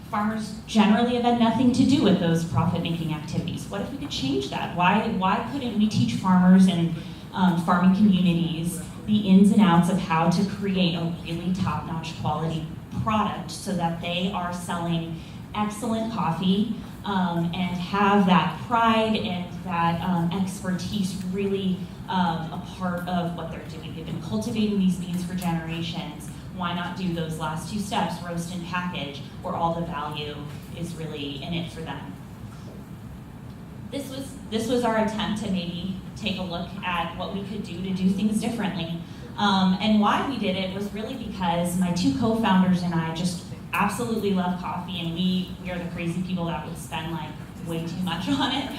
farmers generally have had nothing to do with those profit-making activities. What if we could change that? Why couldn't we teach farmers and farming communities the ins and outs of how to create a really top-notch quality product so that they are selling excellent coffee and have that pride and that expertise really a part of what they're doing. They've been cultivating these beans for generations. Why not do those last two steps, roast and package, where all the value is really in it for them? This was our attempt to maybe take a look at what we could do to do things differently. And why we did it was really because my two co-founders and I just absolutely love coffee, and we are the crazy people that would spend like way too much on it.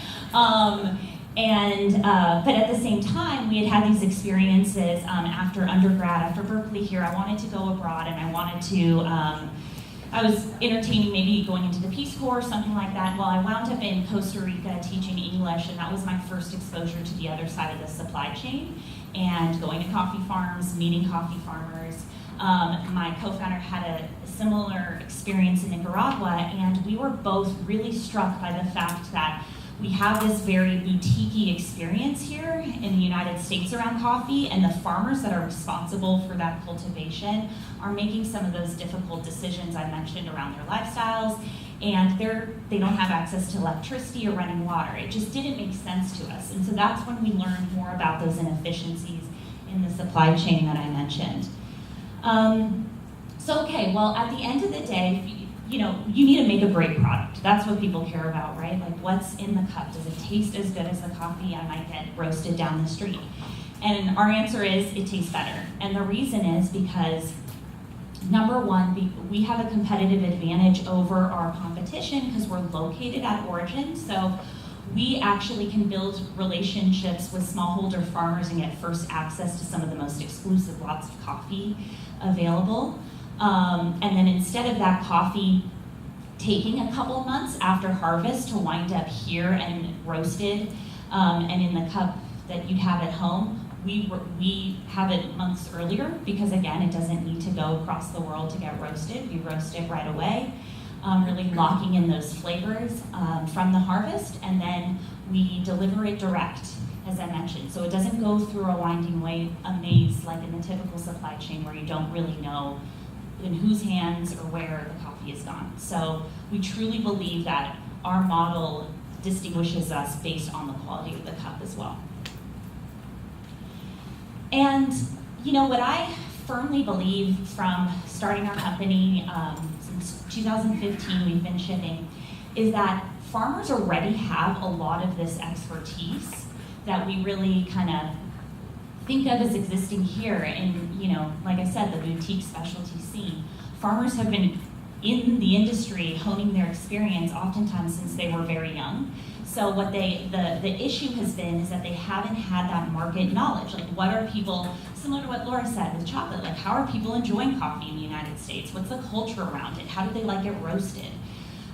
But at the same time, we had these experiences after undergrad, after Berkeley here. I wanted to go abroad, and I wanted to, I was entertaining maybe going into the Peace Corps or something like that. Well, I wound up in Costa Rica teaching English, and that was my first exposure to the other side of the supply chain, and going to coffee farms, meeting coffee farmers. My co-founder had a similar experience in Nicaragua, and we were both really struck by the fact that we have this very boutique-y experience here in the United States around coffee, and the farmers that are responsible for that cultivation are making some of those difficult decisions I mentioned around their lifestyles, and they don't have access to electricity or running water. It just didn't make sense to us, and so that's when we learned more about those inefficiencies in the supply chain that I mentioned. Okay, well, at the end of the day, you need to make a great product. That's what people care about, right? Like, what's in the cup? Does it taste as good as the coffee I might get roasted down the street? And our answer is, it tastes better. And the reason is because, number one, we have a competitive advantage over our competition because we're located at origin. So we actually can build relationships with smallholder farmers and get first access to some of the most exclusive lots of coffee available. And then instead of that coffee taking a couple months after harvest to wind up here and roasted and in the cup that you'd have at home, we have it months earlier because, again, it doesn't need to go across the world to get roasted. We roast it right away, really locking in those flavors from the harvest, and then we deliver it direct, as I mentioned. So it doesn't go through a winding maze like in the typical supply chain where you don't really know in whose hands or where the coffee is gone. So we truly believe that our model distinguishes us based on the quality of the cup as well. And what I firmly believe from starting our company since 2015, we've been shipping, is that farmers already have a lot of this expertise that we really kind of think of as existing here in, like I said, the boutique specialty scene. Farmers have been in the industry honing their experience oftentimes since they were very young. So what the issue has been is that they haven't had that market knowledge. Like, what are people, similar to what Laura said with chocolate, like how are people enjoying coffee in the United States? What's the culture around it? How do they like it roasted?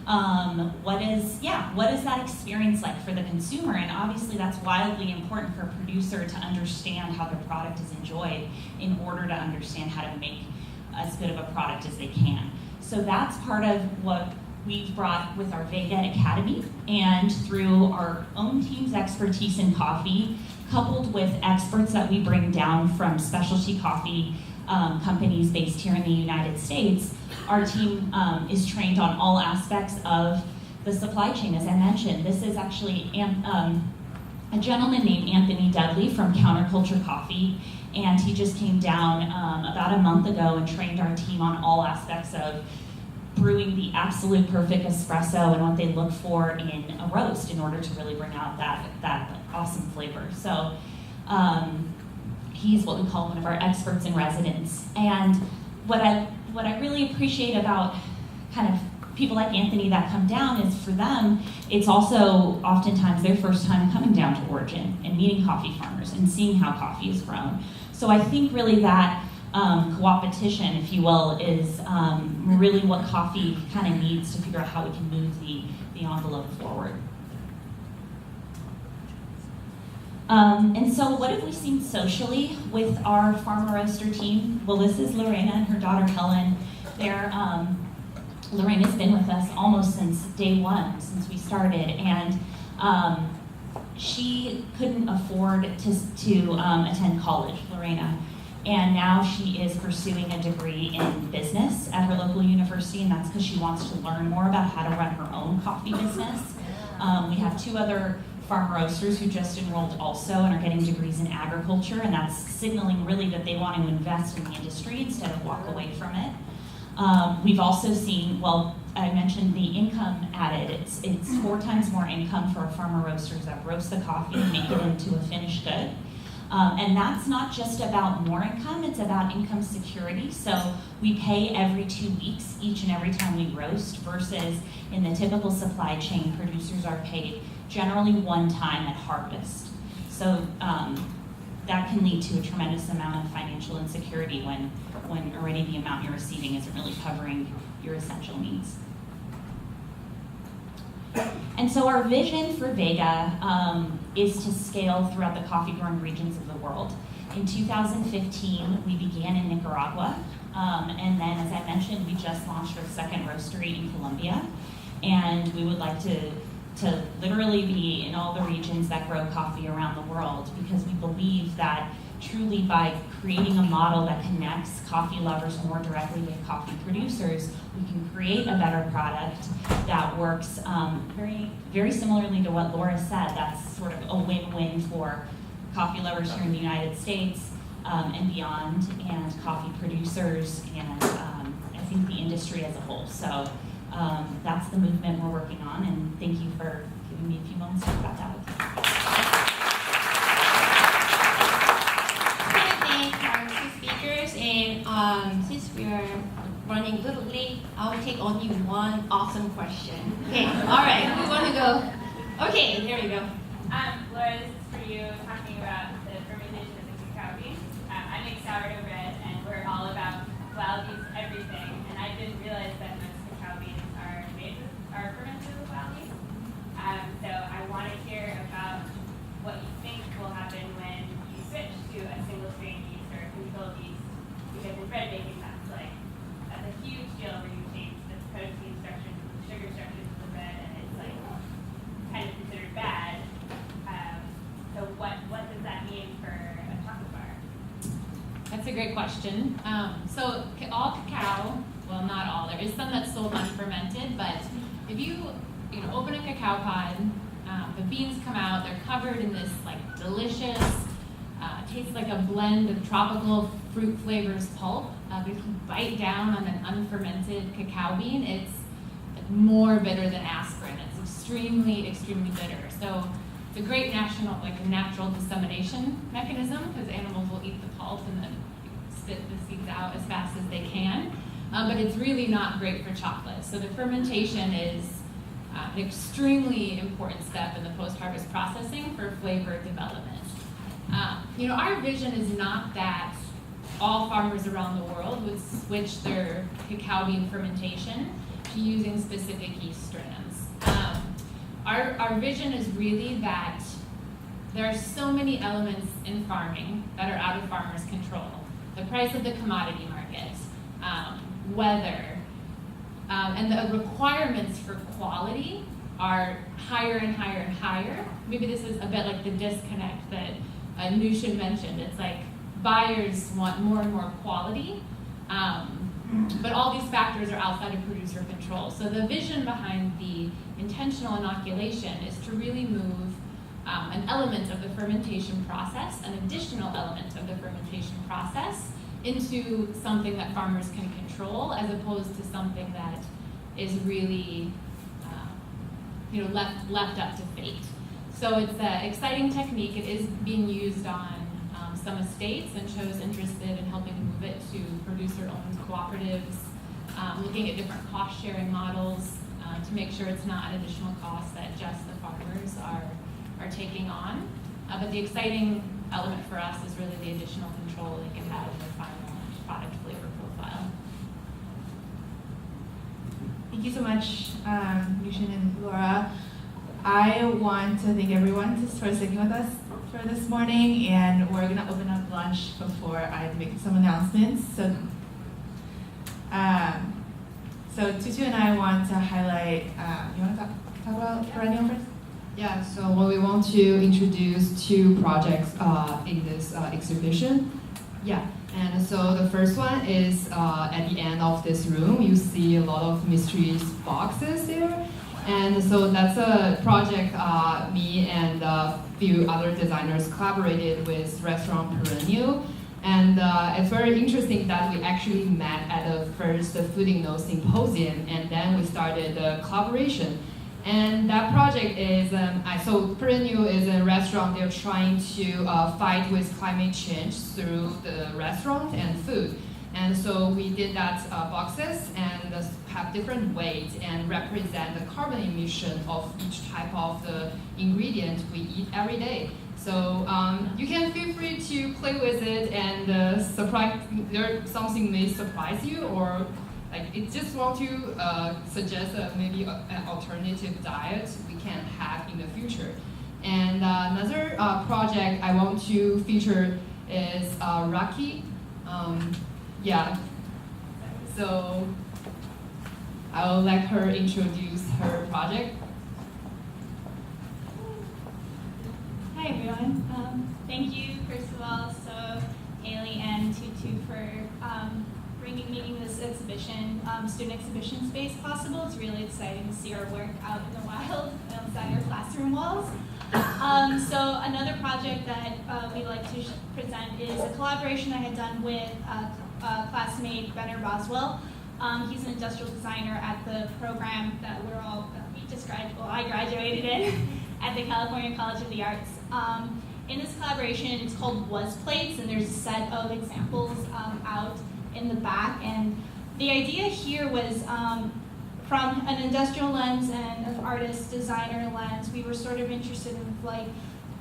What is that experience like for the consumer? And obviously that's wildly important for a producer to understand how their product is enjoyed in order to understand how to make as good of a product as they can. So that's part of what we've brought with our Vega Academy, and through our own team's expertise in coffee, coupled with experts that we bring down from specialty coffee companies based here in the United States, our team is trained on all aspects of the supply chain. As I mentioned, this is actually a gentleman named Anthony Dudley from Counterculture Coffee, and he just came down about a month ago and trained our team on all aspects of brewing the absolute perfect espresso and what they look for in a roast in order to really bring out that awesome flavor. So he's what we call one of our experts in residence. And what I really appreciate about kind of people like Anthony that come down is, for them, it's also oftentimes their first time coming down to origin and meeting coffee farmers and seeing how coffee is grown. So I think really that co-opetition, if you will, is really what coffee kind of needs to figure out how we can move the envelope forward. And so what have we seen socially with our farmer roaster team? Well, this is Lorena and her daughter Helen. They're Lorena's been with us almost since day one, since we started, and she couldn't afford to attend college, Lorena, and now she is pursuing a degree in business at her local university, and that's because she wants to learn more about how to run her own coffee business. We have 2 other farm roasters who just enrolled also and are getting degrees in agriculture, and that's signaling really that they want to invest in the industry instead of walk away from it. We've also seen, well, I mentioned the income added. It's 4 times more income for our farmer roasters that roast the coffee and make it into a finished good. And that's not just about more income, it's about income security. So we pay every 2 weeks, each and every time we roast, versus in the typical supply chain, producers are paid generally 1 time at harvest. So that can lead to a tremendous amount of financial insecurity when already the amount you're receiving isn't really covering your essential needs. And so our vision for Vega is to scale throughout the coffee growing regions of the world. In 2015, we began in Nicaragua, and then, as I mentioned, we just launched our 2nd roastery in Colombia, and we would like to literally be in all the regions that grow coffee around the world, because we believe that truly by creating a model that connects coffee lovers more directly with coffee producers, we can create a better product that works very, very similarly to what Laura said. That's sort of a win-win for coffee lovers here in the United States and beyond, and coffee producers, and I think the industry as a whole. So that's the movement we're working on, and thank you for giving me a few moments to talk about that with you. Our 2 speakers, and since we are running a little late, I'll take only 1 awesome question. Okay, all right, we want to go. Okay, there we go. Laura, this is for you, talking about the fermentation of the cacao bean. I make sourdough bread, and we're all about wild yeast everything, and I didn't realize that most cacao beans are fermented with wild yeast. So I want to hear about what you think will happen when you switch to a single strain yeast or a controlled yeast, because in bread baking that's a huge deal where you change the protein structures, the sugar structures of the bread, and it's kind of considered bad. So what does that mean for a chocolate bar? That's a great question. So all cacao, well, not all, there is some that's sold unfermented, but if you open a cacao pod, the beans come out, they're covered in this delicious, tastes like a blend of tropical fruit flavors pulp. But if you bite down on an unfermented cacao bean, it's more bitter than aspirin. It's extremely, extremely bitter. So it's a great natural dissemination mechanism, because animals will eat the pulp and then spit the seeds out as fast as they can. But it's really not great for chocolate. So the fermentation is an extremely important step in the post-harvest processing for flavor development. Our vision is not that all farmers around the world would switch their cacao bean fermentation to using specific yeast strands. Our vision is really that there are so many elements in farming that are out of farmers' control. The price of the commodity market, weather, and the requirements for quality are higher and higher and higher. Maybe this is a bit like the disconnect that Noushin mentioned. It's like buyers want more and more quality, but all these factors are outside of producer control. So the vision behind the intentional inoculation is to really move an element of the fermentation process, an additional element of the fermentation process, into something that farmers can control, as opposed to something that is really left up to fate. So it's an exciting technique. It is being used on some estates, and shows interested in helping move it to producer-owned cooperatives, looking at different cost-sharing models to make sure it's not an additional cost that just the farmers are taking on. But the exciting element for us is really the additional control they can have in their final product flavor profile. Thank you so much, Noushin and Laura. I want to thank everyone for sticking with us for this morning, and we're going to open up lunch before I make some announcements. So Tutu and I want to highlight, you want to talk about perennial first? Yeah, so we want to introduce two projects in this exhibition. Yeah, and so the first one is at the end of this room. You see a lot of mysterious boxes there. And so that's a project me and a few other designers collaborated with Restaurant Perennial. And it's very interesting that we actually met at the first Food in Know symposium, and then we started the collaboration. And that project is, so Perennial is a restaurant. They're trying to fight with climate change through the restaurant and food. And so we did that boxes and have different weights and represent the carbon emission of each type of the ingredient we eat every day. So you can feel free to play with it and surprise. Something may surprise you, or like it just want to suggest maybe an alternative diet we can have in the future. And another project I want to feature is Rocky. Yeah, so I will let her introduce her project. Hi everyone. Thank you first of all, so Haley and Tutu for making this exhibition, student exhibition space possible. It's really exciting to see our work out in the wild outside our classroom walls. So another project that we'd like to present is a collaboration I had done with classmate Benner Boswell. He's an industrial designer at the program that I graduated in at the California College of the Arts. In this collaboration, it's called Was Plates, and there's a set of examples out in the back. And the idea here was from an industrial lens and an artist designer lens, we were sort of interested in like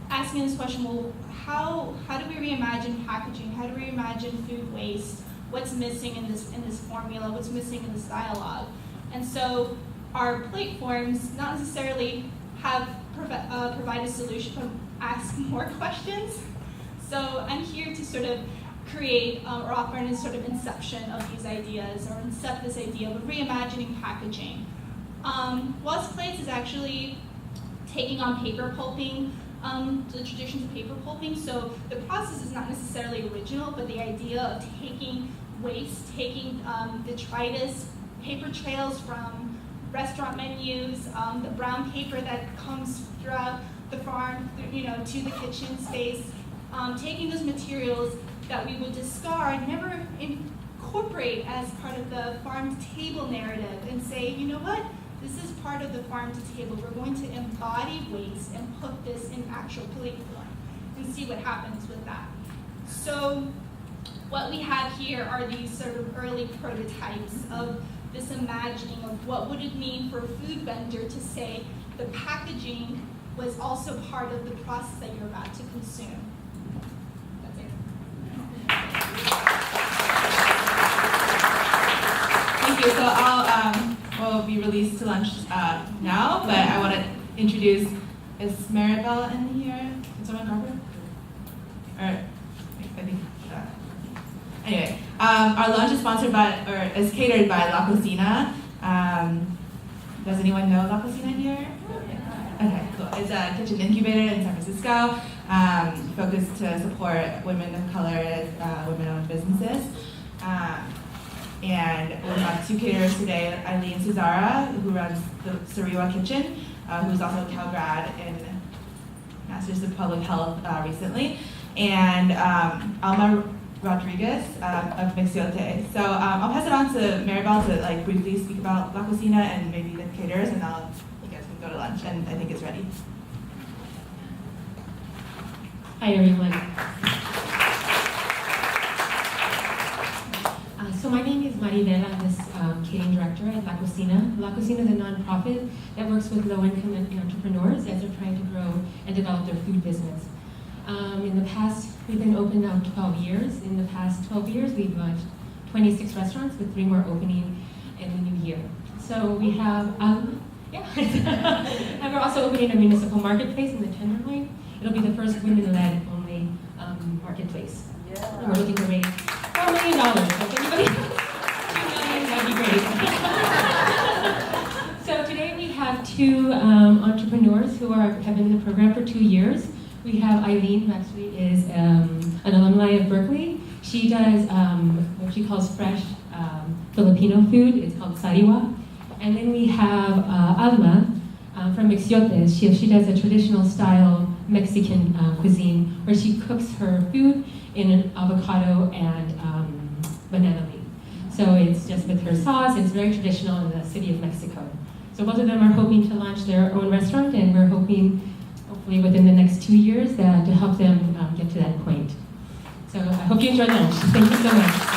asking this question, well, how do we reimagine packaging? How do we reimagine food waste? What's missing in this formula? What's missing in this dialogue? And so our plate forms not necessarily have provide a solution, but ask more questions. So I'm here to sort of create or offer a sort of inception of these ideas, or incept this idea of reimagining packaging. Was Plates is actually taking on paper pulping, the traditions of paper pulping. So the process is not necessarily original, but the idea of taking waste, taking detritus, paper trails from restaurant menus, the brown paper that comes throughout the farm, to the kitchen space, taking those materials that we would discard, never incorporate as part of the farm-to-table narrative and say, you know what, this is part of the farm-to-table. We're going to embody waste and put this in actual plate form and see what happens with that. So what we have here are these sort of early prototypes of this imagining of what would it mean for a food vendor to say the packaging was also part of the process that you're about to consume. That's it. Thank you. So will be released to lunch now, but I want to introduce, is Maribel in here? Can someone grab her? Or, I think, anyway, our lunch is sponsored by, or is catered by La Cocina. Does anyone know La Cocina here? Okay, cool. It's a kitchen incubator in San Francisco, focused to support women of color, women-owned businesses. And we have two caterers today, Eileen Cesara, who runs the Sariwa Kitchen, who's also a Cal grad in Masters of Public Health recently, and Alma Rodriguez of Mixiote. So I'll pass it on to Maribel to briefly speak about La Cocina and maybe the caterers, and you guys can go to lunch, and I think it's ready. Hi everyone. So my name is Maribel. I'm this catering director at La Cocina. La Cocina is a nonprofit that works with low-income entrepreneurs as they're trying to grow and develop their food business. In the past, we've been open now 12 years. In the past 12 years, we've launched 26 restaurants with 3 more opening in the new year. So we have, and we're also opening a municipal marketplace in the Tenderloin. It'll be the first women-led only marketplace. Yeah. And we're looking to raise $4 million. So if anybody, $2 million, that'd be great. have two entrepreneurs who have been in the program for 2 years. We have Eileen, who actually is an alumni of Berkeley. She does what she calls fresh Filipino food. It's called sariwa. And then we have Alma from Mexiotes. She does a traditional style Mexican cuisine where she cooks her food in an avocado and banana leaf. So it's just with her sauce. It's very traditional in the city of Mexico. So both of them are hoping to launch their own restaurant, and we're hoping, hopefully within the next 2 years, that to help them get to that point. So I hope you enjoyed lunch. Thank you so much.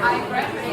I